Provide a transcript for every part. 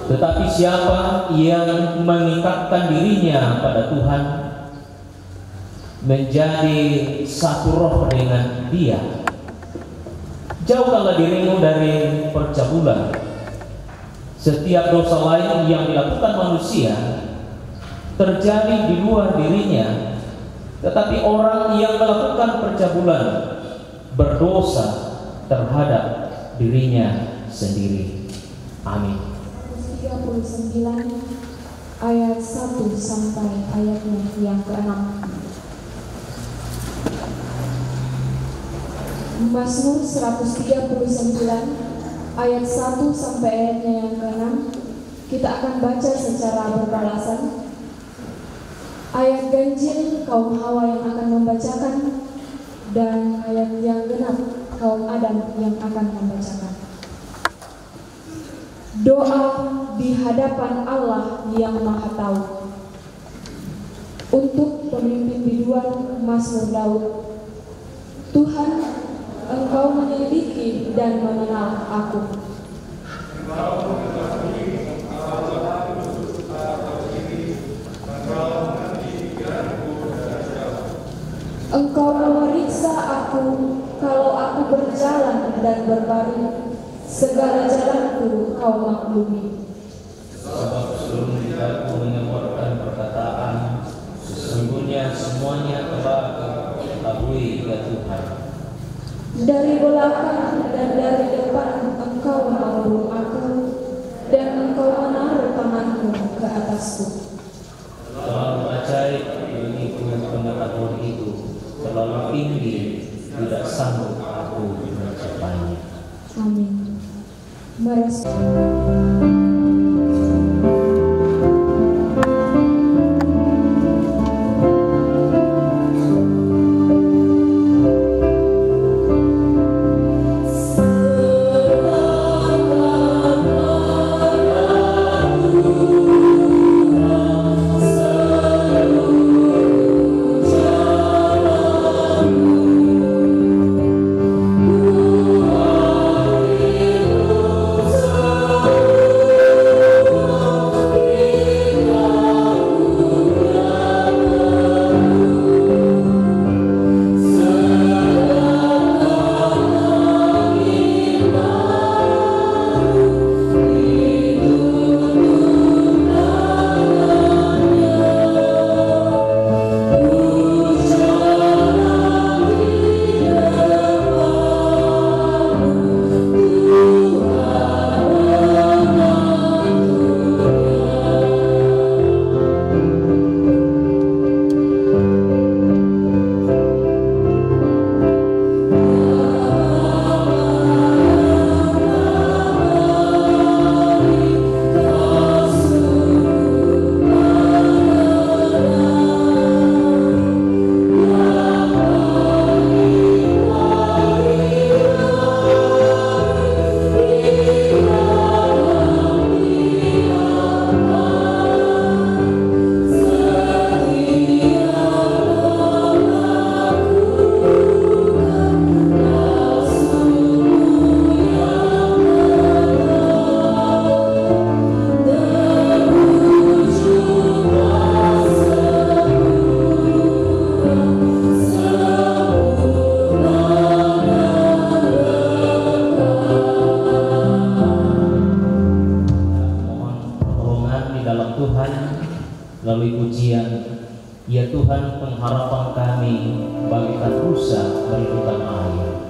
Tetapi siapa yang mengikatkan dirinya pada Tuhan menjadi satu roh dengan Dia. Jauhkanlah dirimu dari percabulan. Setiap dosa lain yang dilakukan manusia terjadi di luar dirinya, tetapi orang yang melakukan percabulan berdosa terhadap dirinya sendiri. Amin. 39 ayat 1 sampai ayatnya yang ke-6. Mazmur 139 ayat 1 sampai ayatnya yang ke-6 kita akan baca secara berbalasan. Ayat ganjil kaum Hawa yang akan membacakan, dan ayat yang genap kaum Adam yang akan membacakan. Doa di hadapan Allah yang Maha Tahu. Untuk pemimpin biduan Mazmur Daud. Tuhan, Engkau menyelidiki dan mengenal aku. Engkau memeriksa aku kalau aku berjalan dan berbaring. Segala jalanku kau maklumi. Sebab sebelum lidahku mengeluarkan perkataan, sesungguhnya semuanya telah kau ketahui, ya Tuhan. Dari belakang dan dari depan Engkau mengatur aku, dan Engkau menaruh tanganmu ke atasku. Terlalu ajaib bagiku pengetahuan itu, terlalu tinggi, tidak sanggup aku mencapainya. Amin. melalui pujian, ya Tuhan pengharapan kami, bagaikan rusa berikutan air.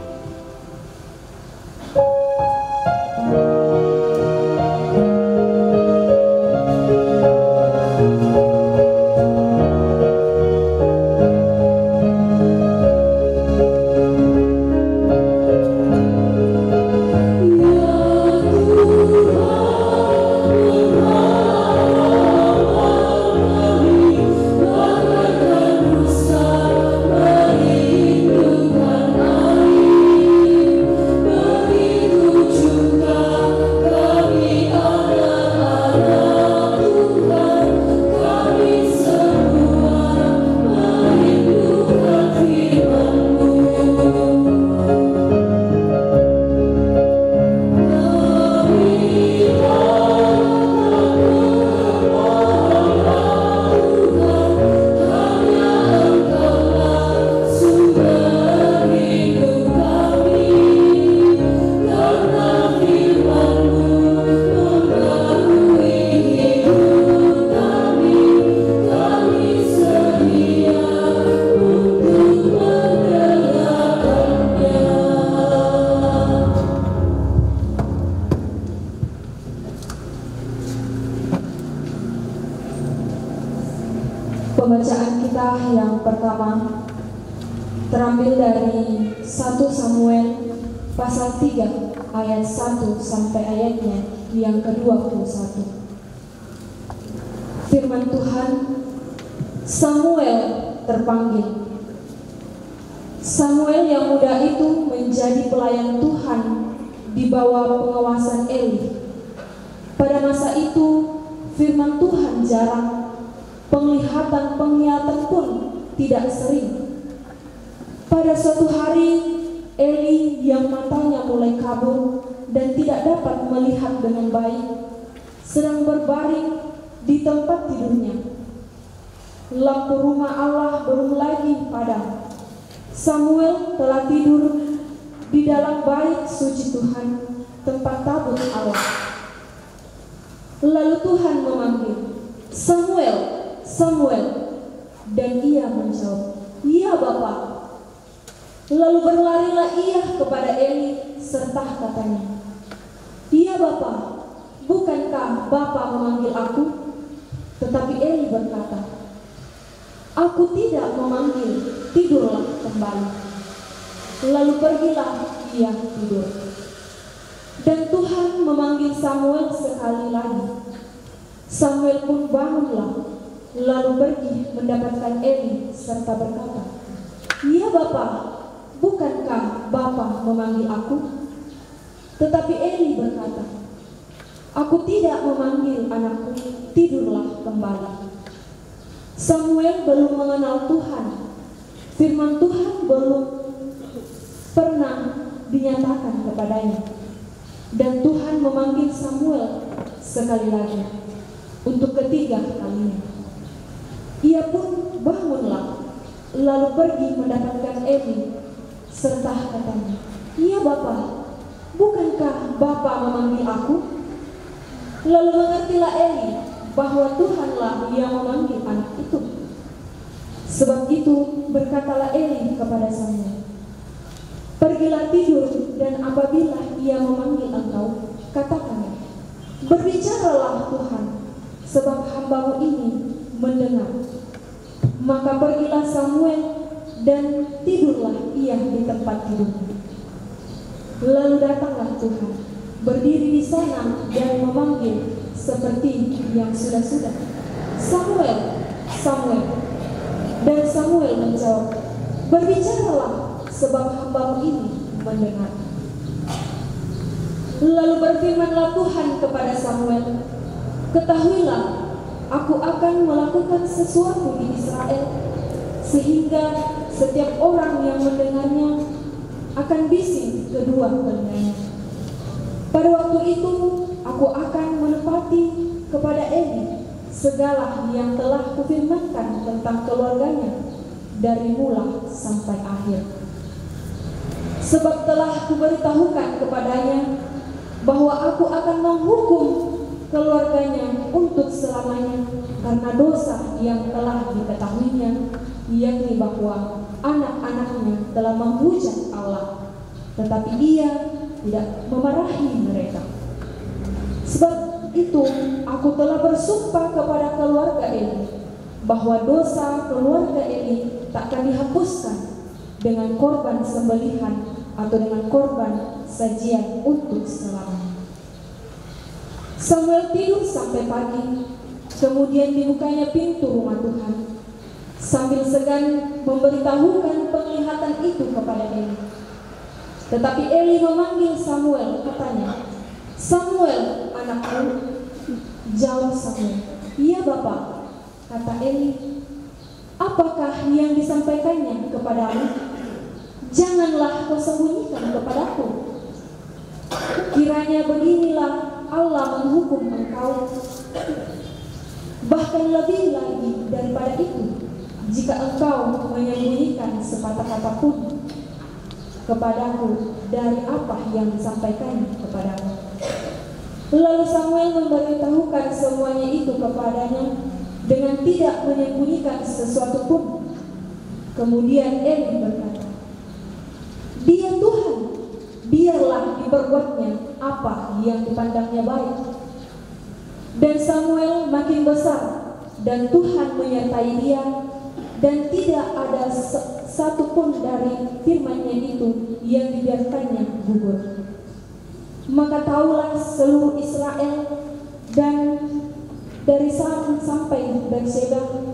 Berita yang pertama terambil dari 1 Samuel pasal 3 ayat 1 sampai ayatnya yang ke-21. Firman Tuhan, Samuel terpanggil. Samuel yang muda itu menjadi pelayan Tuhan di bawah pengawasan Eli. Pada masa itu firman Tuhan jarang, penglihatan pun tidak sering. Pada suatu hari Eli yang matanya mulai kabur dan tidak dapat melihat dengan baik sedang berbaring di tempat tidurnya. Lampu rumah Allah belum lagi padam. Samuel telah tidur di dalam bait suci Tuhan, tempat tabut Allah. Lalu Tuhan memanggil, Samuel, Samuel, dan ia menjawab, "Iya Bapa." Lalu berlarilah ia kepada Eli serta katanya, "Iya Bapa, bukankah Bapa memanggil aku?" Tetapi Eli berkata, "Aku tidak memanggil, tidurlah kembali." Lalu pergilah ia tidur. Dan Tuhan memanggil Samuel sekali lagi. Samuel pun bangunlah, lalu pergi mendapatkan Eli serta berkata, "Iya Bapa, bukankah Bapa memanggil aku?" Tetapi Eli berkata, "Aku tidak memanggil anakku, tidurlah kembali." Samuel belum mengenal Tuhan. Firman Tuhan belum pernah dinyatakan kepadanya. Dan Tuhan memanggil Samuel sekali lagi, untuk ketiga kalinya. Ia pun bangunlah, lalu pergi mendapatkan Eli, serta katanya, "Iya Bapa, bukankah Bapa memanggil aku?" Lalu mengertilah Eli bahwa Tuhanlah yang memanggil anak itu. Sebab itu berkatalah Eli kepada Samuel, "Pergilah tidur, dan apabila ia memanggil engkau, katakanlah, berbicaralah Tuhan, sebab hamba-Mu ini mendengar." Maka pergilah Samuel, dan tidurlah ia di tempat tidurnya. Lalu datanglah Tuhan, berdiri di sana dan memanggil seperti yang sudah-sudah, "Samuel, Samuel." Dan Samuel menjawab, "Berbicaralah, sebab hamba-Mu ini mendengar." Lalu berfirmanlah Tuhan kepada Samuel, "Ketahuilah, aku akan melakukan sesuatu di Israel, sehingga setiap orang yang mendengarnya akan bising kedua telinganya. Pada waktu itu aku akan menepati kepada Eli segala yang telah kufirmankan tentang keluarganya dari mula sampai akhir. Sebab telah kuberitahukan kepadanya bahwa aku akan menghukum keluarganya untuk selamanya karena dosa yang telah diketahuinya, yakni bahwa anak-anaknya telah menghujat Allah, tetapi ia tidak memarahi mereka. Sebab itu aku telah bersumpah kepada keluarga Eli bahwa dosa keluarga Eli takkan dihapuskan dengan korban sembelihan atau dengan korban sajian untuk selamanya." Samuel tidur sampai pagi, kemudian dibukanya pintu rumah Tuhan. Sambil segan memberitahukan penglihatan itu kepada Eli. Tetapi Eli memanggil Samuel, katanya, "Samuel, anakku." Jawab Samuel, "Iya Bapa." Kata Eli, "Apakah yang disampaikannya kepadamu? Janganlah kau sembunyikan kepadaku. Kiranya beginilah Allah menghukum engkau, bahkan lebih lagi daripada itu, jika engkau menyembunyikan sepatah kata pun kepadaku dari apa yang disampaikan kepadamu." Lalu Samuel memberitahukan semuanya itu kepadanya dengan tidak menyembunyikan sesuatu pun. Kemudian Eli berkata, "Dia Tuhan, biarlah diperbuatnya apa yang dipandangnya baik." Dan Samuel makin besar, dan Tuhan menyertai dia, dan tidak ada satu pun dari firman-Nya itu yang dibiarkannya gugur. Maka tahulah seluruh Israel dan dari Sam sampai Berseba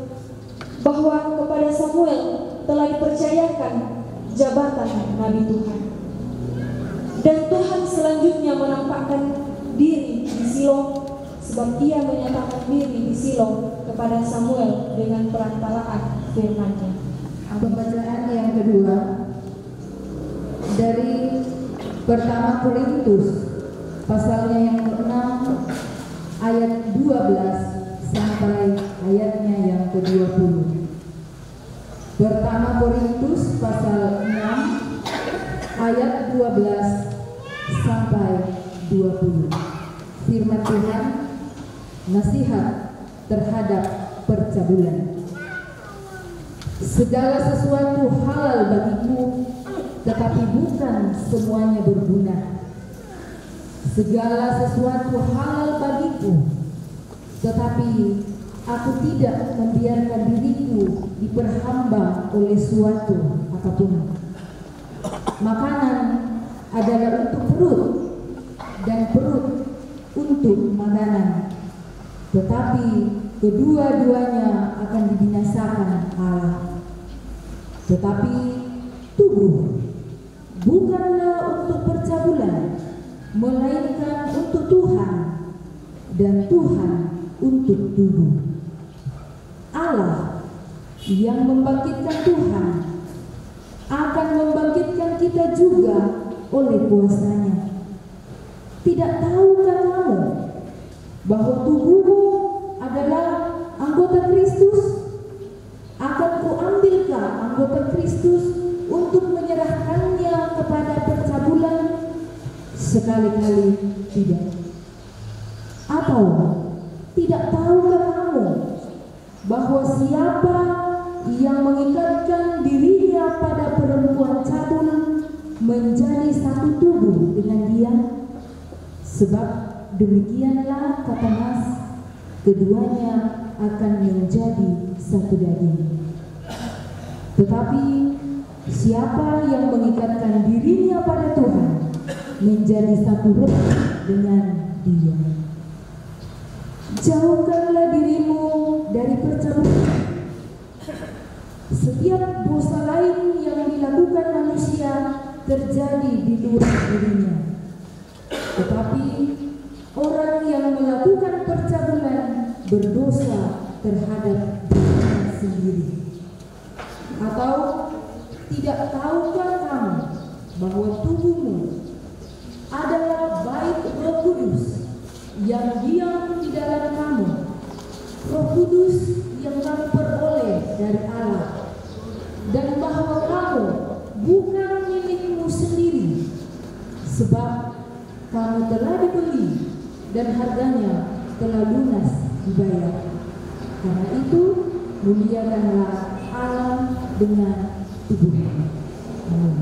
bahwa kepada Samuel telah dipercayakan jabatan Nabi Tuhan. Dan Tuhan selanjutnya menampakkan diri di Silo, sebab Ia menyatakan diri di Silo kepada Samuel dengan perantaraan firman-Nya. Pembacaan yang kedua dari Pertama Korintus pasalnya yang ke-6 ayat 12 sampai ayatnya yang ke-20. Pertama Korintus pasal 6 ayat 12 sampai 20. Firman Tuhan, nasihat terhadap percabulan. Segala sesuatu halal bagiku, tetapi bukan semuanya berguna. Segala sesuatu halal bagiku, tetapi aku tidak membiarkan diriku diperhamba oleh suatu apapun. Makanan adalah untuk perut, dan perut untuk makanan, tetapi kedua-duanya akan dibinasakan Allah. Tetapi tubuh bukanlah untuk percabulan, melainkan untuk Tuhan, dan Tuhan untuk tubuh. Allah yang membangkitkan Tuhan akan membangkitkan kita juga oleh kuasa-Nya. Tidak tahukah kamu bahwa tubuhmu adalah anggota Kristus? Akan kuambilkah anggota Kristus untuk menyerahkannya kepada percabulan? Sekali-kali tidak. Atau tidak tahukah kamu bahwa siapa yang mengikatkan dirinya pada perempuan cabul menjadi satu tubuh dengan dia? Sebab demikianlah kata Nas, keduanya akan menjadi satu daging. Tetapi siapa yang mengikatkan dirinya pada Tuhan menjadi satu roh dengan dia. Jauhkanlah dirimu dari percabulan. Setiap dosa lain yang dilakukan manusia terjadi di luar dirinya. Tetapi orang yang melakukan percabulan berdosa terhadap dirinya sendiri. Atau tidak tahukah kamu bahwa tubuhmu adalah bait Roh Kudus yang diam di dalam kamu, Roh Kudus yang kamu peroleh dari Allah, dan bahwa kamu bukan milikmu sendiri, sebab kamu telah dibeli dan harganya telah lunas dibayar. Karena itu muliakanlah Allah dengan tubuhmu. Amin.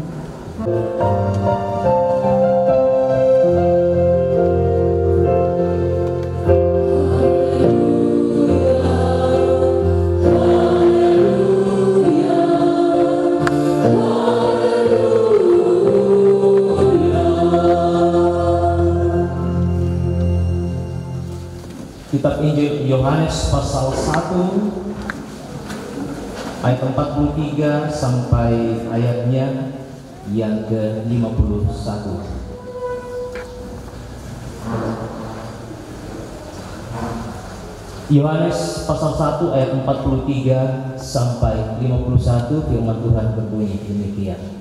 Kitab Injil Yohanes pasal 1 ayat 43 sampai ayatnya yang ke-51. Yohanes pasal 1 ayat 43 sampai 51, firman Tuhan berbunyi demikian.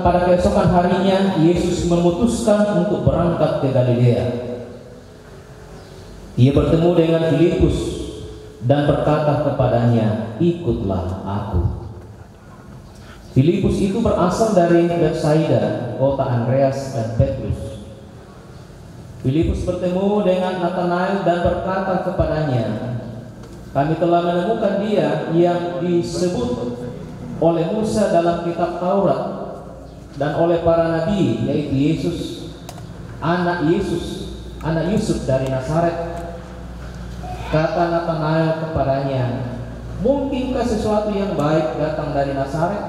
Pada keesokan harinya Yesus memutuskan untuk berangkat ke Galilea. Ia bertemu dengan Filipus dan berkata kepadanya, "Ikutlah aku." Filipus itu berasal dari Betsaida, kota Andreas dan Petrus. Filipus bertemu dengan Natanael dan berkata kepadanya, "Kami telah menemukan Dia yang disebut oleh Musa dalam kitab Taurat dan oleh para nabi, yaitu anak Yusuf dari Nazaret." Kata Natanael kepadanya, mungkinkah sesuatu yang baik datang dari Nazaret?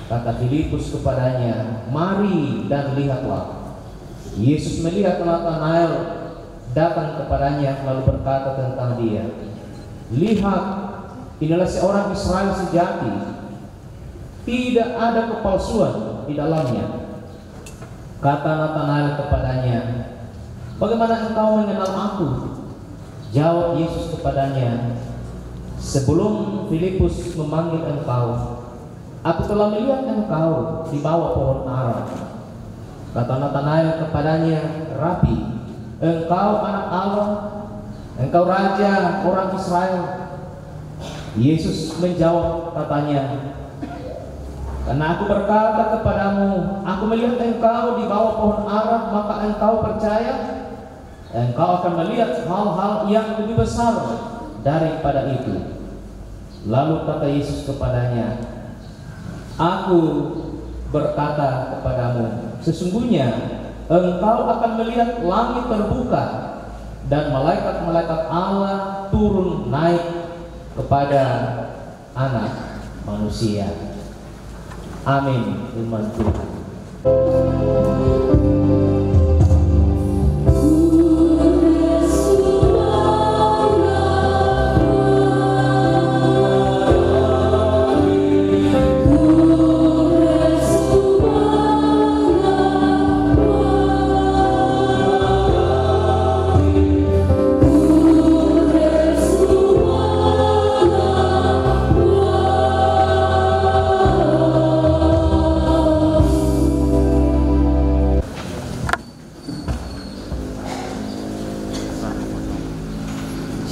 Kata Filipus kepadanya, mari dan lihatlah. Yesus melihat Natanael datang kepadanya, lalu berkata tentang dia, lihat, inilah seorang Israel sejati, tidak ada kepalsuan di dalamnya. Kata Natanael kepadanya, bagaimana engkau mengenal aku? Jawab Yesus kepadanya, sebelum Filipus memanggil engkau, aku telah melihat engkau di bawah pohon ara. Kata Natanael kepadanya, Rabi, engkau anak Allah, engkau raja orang Israel. Yesus menjawab katanya, karena aku berkata kepadamu, aku melihat engkau di bawah pohon ara, maka engkau percaya. Engkau akan melihat hal-hal yang lebih besar daripada itu. Lalu kata Yesus kepadanya, aku berkata kepadamu, sesungguhnya engkau akan melihat langit terbuka dan malaikat-malaikat Allah turun naik kepada anak manusia. Amin. Firman Tuhan.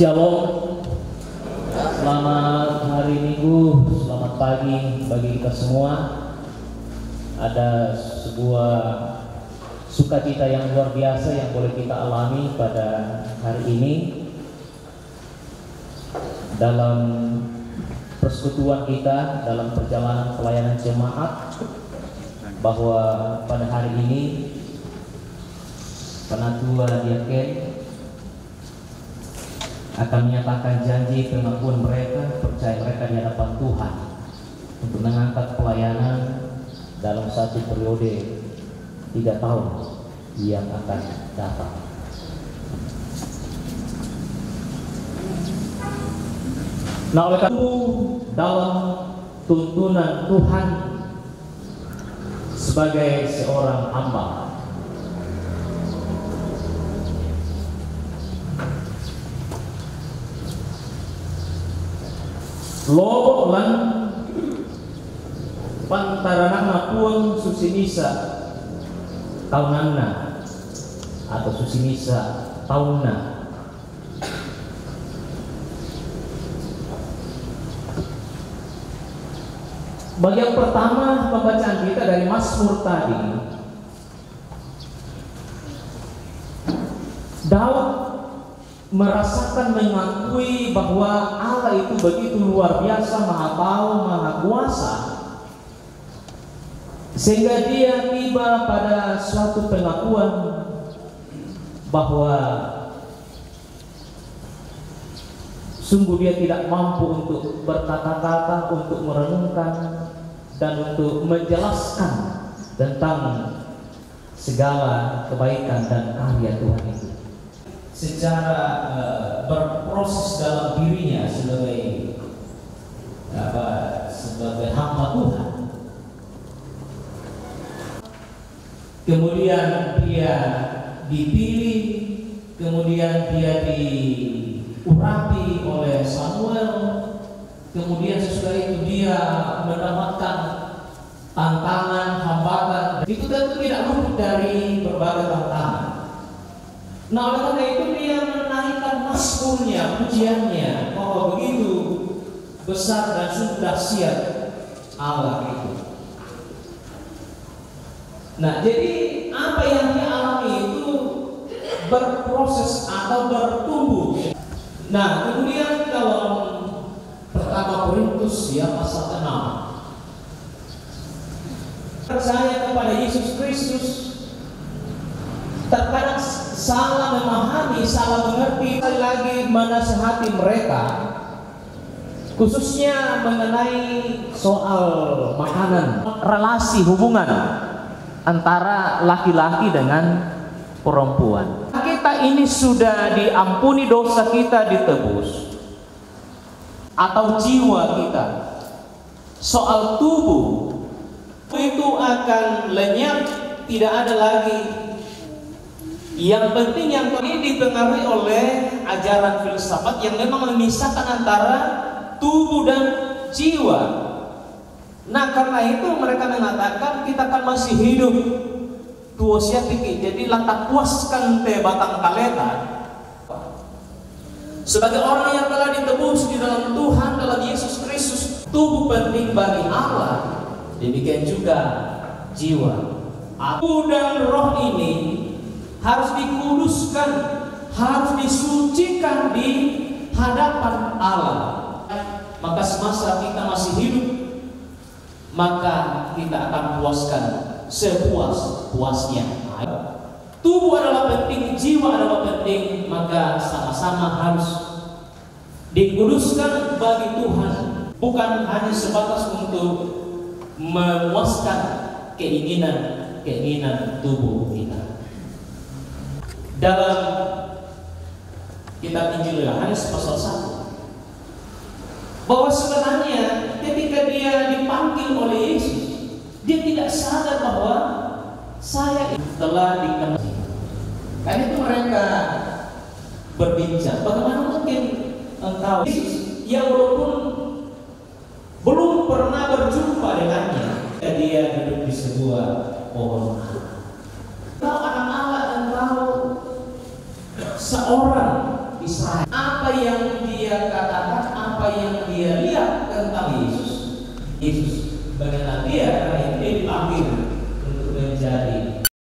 Shalom, selamat hari Minggu, selamat pagi bagi kita semua. Ada sebuah sukacita yang luar biasa yang boleh kita alami pada hari ini dalam persekutuan kita, dalam perjalanan pelayanan jemaat, bahwa pada hari ini Penatua Diaken akan menyatakan janji pengakuan mereka, percaya mereka di hadapan Tuhan untuk mengangkat pelayanan dalam satu periode 3 tahun yang akan datang. Nah, oleh karena itu dalam tuntunan Tuhan sebagai seorang hamba, lobok lan pantaranana puang susinisa tahunana atau susinisa tahunna. Bagian pertama pembacaan kita dari Mazmur tadi, Daud merasakan, mengakui bahwa Allah itu begitu luar biasa, maha tahu, maha kuasa, sehingga dia tiba pada suatu pengakuan bahwa sungguh dia tidak mampu untuk berkata-kata, untuk merenungkan dan untuk menjelaskan tentang segala kebaikan dan karya Tuhan itu secara berproses dalam dirinya sebagai hamba Tuhan. Kemudian dia dipilih, kemudian dia diurapi oleh Samuel, kemudian sesudah itu dia mendapatkan tantangan, hambatan. Itu tentu tidak luput dari berbagai tantangan. Nah, oleh karena itu dia menaikkan mazmurnya, pujiannya, bahwa begitu besar dan sungguh dahsyat Allah itu. Nah, jadi apa yang dia alami itu berproses atau bertumbuh. Nah, kemudian kalau pertama Korintus ya pasal 6, percaya kepada Yesus Kristus, terkadang salah memahami, salah mengerti, sekali lagi menasihati mereka, khususnya mengenai soal makanan, relasi hubungan antara laki-laki dengan perempuan. Kita ini sudah diampuni dosa kita, ditebus, atau jiwa kita, soal tubuh itu akan lenyap, tidak ada lagi. Yang penting yang ini dipengaruhi oleh ajaran filsafat yang memang memisahkan antara tubuh dan jiwa. Nah, karena itu mereka mengatakan kita kan masih hidup tuo siapiki, jadi lantak puaskan te batang kaleta. Sebagai orang yang telah ditebus di dalam Tuhan, dalam Yesus Kristus, tubuh penting bagi Allah, demikian juga jiwa. Tubuh dan roh ini harus dikuduskan, harus disucikan di hadapan Allah. Maka semasa kita masih hidup, maka kita akan puaskan sepuas-puasnya. Tubuh adalah penting, jiwa adalah penting, maka sama-sama harus dikuduskan bagi Tuhan, bukan hanya sebatas untuk memuaskan keinginan tubuh kita. Dalam kitab Injil Yohanes pasal 1, bahwa sebenarnya ketika dia dipanggil oleh Yesus, dia tidak sadar bahwa saya telah dikenal. Karena itu mereka berbincang, bagaimana mungkin engkau Yesus yang walaupun belum pernah berjumpa dengannya, dia duduk di sebuah pohon. Engkau anak Allah, engkau seorang Israel. Apa yang dia katakan, apa yang dia lihat tentang Yesus, bagaimana dia